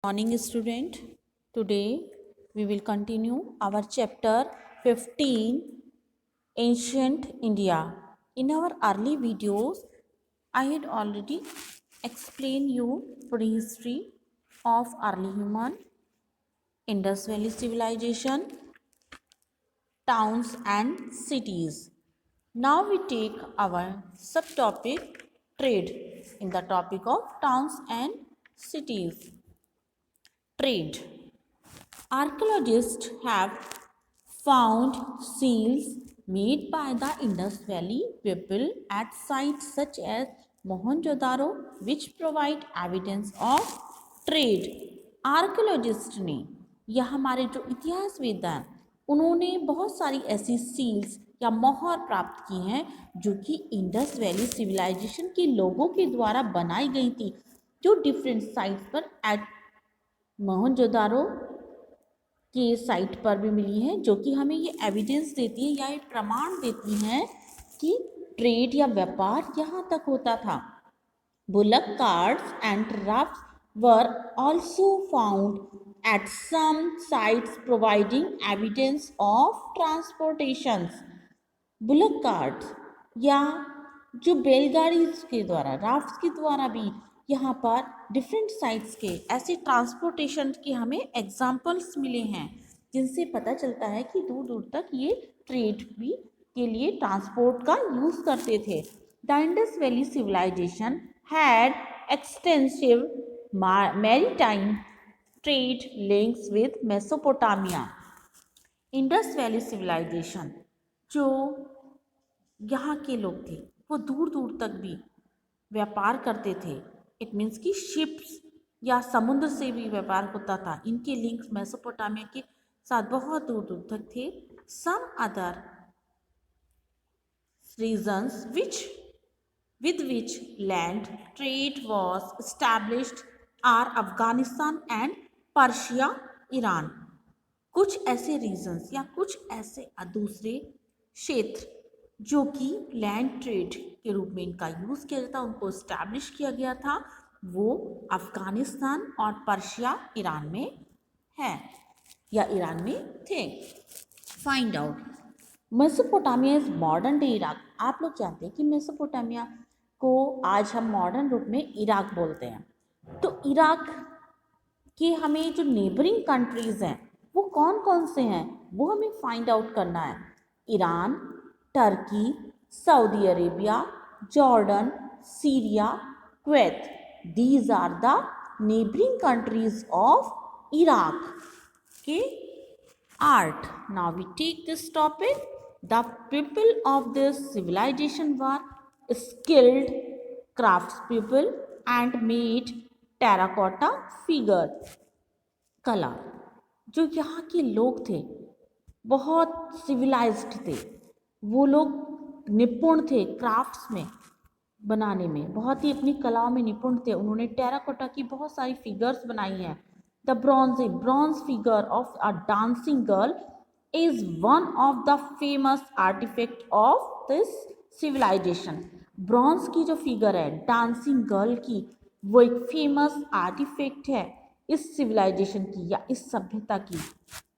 Morning student. Today we will continue our chapter 15 Ancient India. In our early videos I had already explained you prehistory of early human, Indus Valley civilization, towns and cities. Now we take our subtopic trade in the topic of towns and cities. Trade. Archaeologists have found seals made by the Indus Valley people at sites such as Mohenjo-daro, which provide evidence of trade. Archaeologist ने या हमारे जो इतिहासविद हैं उन्होंने बहुत सारी ऐसी seals या मोहर प्राप्त की हैं जो कि इंडस वैली सिविलाइजेशन के लोगों के द्वारा बनाई गई थी, जो डिफरेंट साइट्स पर एट मोहनजोदारो के साइट पर भी मिली है, जो कि हमें ये एविडेंस देती है या ये प्रमाण देती हैं कि ट्रेड या व्यापार यहाँ तक होता था. Bullock carts and rafts were also found at some sites providing evidence of transportations. Bullock carts या जो बैलगाड़ी के द्वारा, राफ्ट्स के द्वारा भी यहाँ पर डिफरेंट साइट्स के ऐसे ट्रांसपोर्टेशन के हमें एग्जाम्पल्स मिले हैं, जिनसे पता चलता है कि दूर दूर तक ये ट्रेड भी के लिए ट्रांसपोर्ट का यूज़ करते थे. The Indus valley civilization had extensive maritime trade links with Mesopotamia. Indus valley civilization जो यहाँ के लोग थे वो दूर दूर तक भी व्यापार करते थे. इट मीन्स कि शिप्स या समुद्र से भी व्यापार होता था. इनके लिंक्स मेसोपोटामिया के साथ बहुत दूर दूर तक थे. Some other regions with which land trade was established are Afghanistan and Persia, Iran. कुछ ऐसे रीजन्स या कुछ ऐसे दूसरे क्षेत्र जो कि लैंड ट्रेड के रूप में इनका यूज़ किया जाता, उनको इस्टेब्लिश किया गया था, वो अफगानिस्तान और पर्शिया, ईरान में है या ईरान में थे. Find out. Mesopotamia is modern day Iraq. आप लोग जानते हैं कि मेसोपोटामिया को आज हम मॉडर्न रूप में इराक बोलते हैं. तो इराक के हमें जो नेबरिंग कंट्रीज़ हैं वो कौन कौन से हैं वो हमें फाइंड आउट करना है. Iran, Turkey, Saudi Arabia, Jordan, Syria, Kuwait. These are the neighboring countries of Iraq. Okay. Art. Now we take this topic. The people of this civilization were skilled craftspeople and made terracotta figure. कला. जो यहाँ के लोग थे बहुत civilised थे. वो लोग निपुण थे क्राफ्ट्स में, बनाने में बहुत ही अपनी कलाओं में निपुण थे. उन्होंने टेराकोटा की बहुत सारी फिगर्स बनाई हैं. The bronze figure of a dancing girl is one of the famous artifact of this civilization. Bronze की जो फिगर है डांसिंग गर्ल की, वो एक फेमस आर्टिफैक्ट है इस सिविलाइजेशन की या इस सभ्यता की.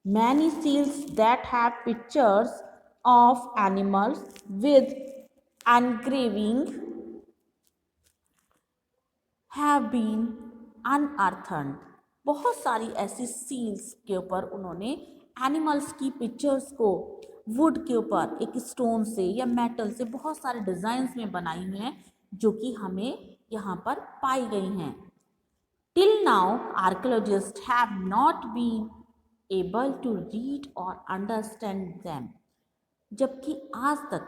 Many seals that have pictures of animals with engraving have been unearthed. बहुत सारी ऐसी सील्स के ऊपर उन्होंने एनिमल्स की पिक्चर्स को वुड के ऊपर एक स्टोन से या मेटल से बहुत सारे डिज़ाइंस में बनाई हुई हैं, जो कि हमें यहाँ पर पाई गई हैं. Till now archaeologists have not been able to read और अंडरस्टैंड दैम. जबकि आज तक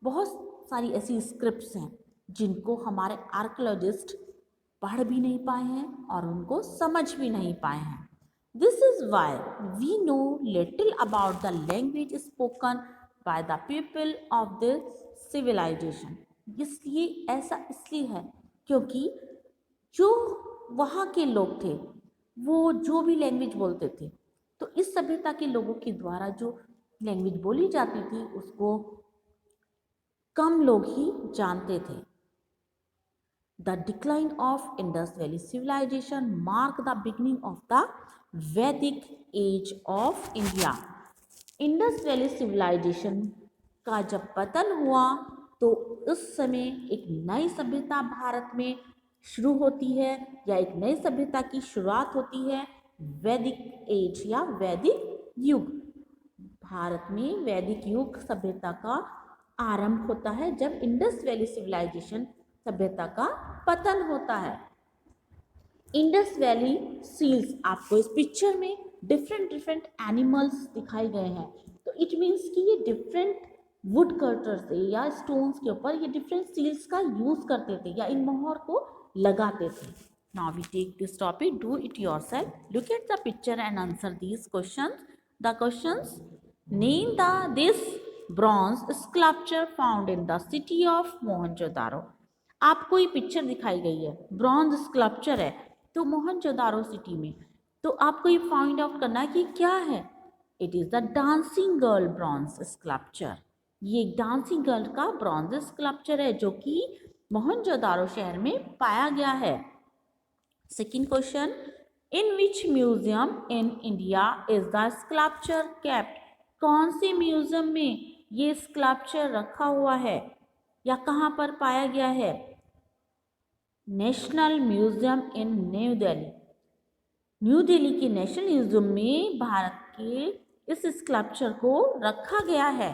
बहुत सारी ऐसी स्क्रिप्ट्स हैं जिनको हमारे आर्कियोलॉजिस्ट पढ़ भी नहीं पाए हैं और उनको समझ भी नहीं पाए हैं. This is why we know little about the language spoken by the people of this civilization. इसलिए ऐसा इसलिए है क्योंकि जो वहाँ के लोग थे वो जो भी लैंग्वेज बोलते थे, तो इस सभ्यता के लोगों के द्वारा जो लैंग्वेज बोली जाती थी उसको कम लोग ही जानते थे. The decline of Indus Valley civilization marked the beginning of the Vedic age of India. Indus valley civilization का जब पतन हुआ तो उस समय एक नई सभ्यता भारत में शुरू होती है या एक नई सभ्यता की शुरुआत होती है, वैदिक एज या वैदिक युग। भारत में वैदिक युग सभ्यता का आरंभ होता है जब इंडस वैली सिविलाइजेशन सभ्यता का पतन होता है। इंडस वैली सील्स, आपको इस पिक्चर में डिफरेंट एनिमल्स दिखाए गए हैं, तो इट मीन्स कि ये डिफरेंट वुड कटर से या स्टोन्स के ऊपर ये डिफरेंट सील्स का यूज करते थे या इन मोहर को लगाते थे। Now we take this topic, do it yourself, look at the picture and answer these questions. The questions, name the this bronze sculpture found in the city of Mohenjodaro. आपको ये पिक्चर दिखाई गई है, ब्रॉन्ज स्कल्पचर है तो Mohenjodaro city में, तो आपको ये फाइंड आउट करना है कि क्या है। It is the dancing girl bronze sculpture. ये एक डांसिंग गर्ल का ब्रॉन्ज स्कल्पचर है जो कि मोहनजोदारो शहर में पाया गया है। Second question, in which museum in India is the sculpture kept. कौन से म्यूजियम में ये स्कल्पचर रखा हुआ है या कहाँ पर पाया गया है। National museum in new Delhi. New Delhi के नेशनल म्यूजियम में भारत के इस स्कल्पचर को रखा गया है।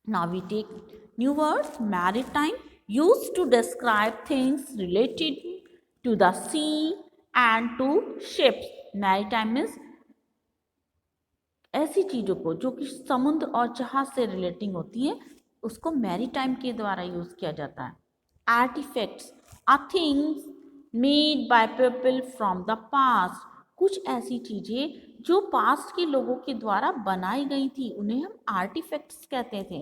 Now we take new words. Maritime, used to describe things related to the sea and to ships. Maritime means ऐसी चीज़ों को जो कि समुद्र और जहाज से रिलेटिंग होती है, उसको मैरीटाइम के द्वारा यूज किया जाता है। Artifacts are things made by people from the past. कुछ ऐसी चीज़ें जो पास्ट के लोगों के द्वारा बनाई गई थी उन्हें हम आर्टिफैक्ट्स कहते थे।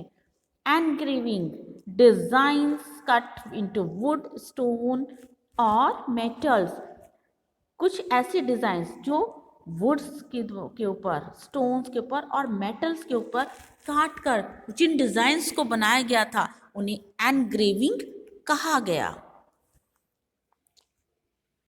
Engraving, designs cut into would, stone और मेटल्स। कुछ ऐसे डिजाइंस जो वुड्स के ऊपर, स्टोन्स के ऊपर और मेटल्स के ऊपर काट कर जिन डिजाइंस को बनाया गया था उन्हें एनग्रेविंग कहा गया।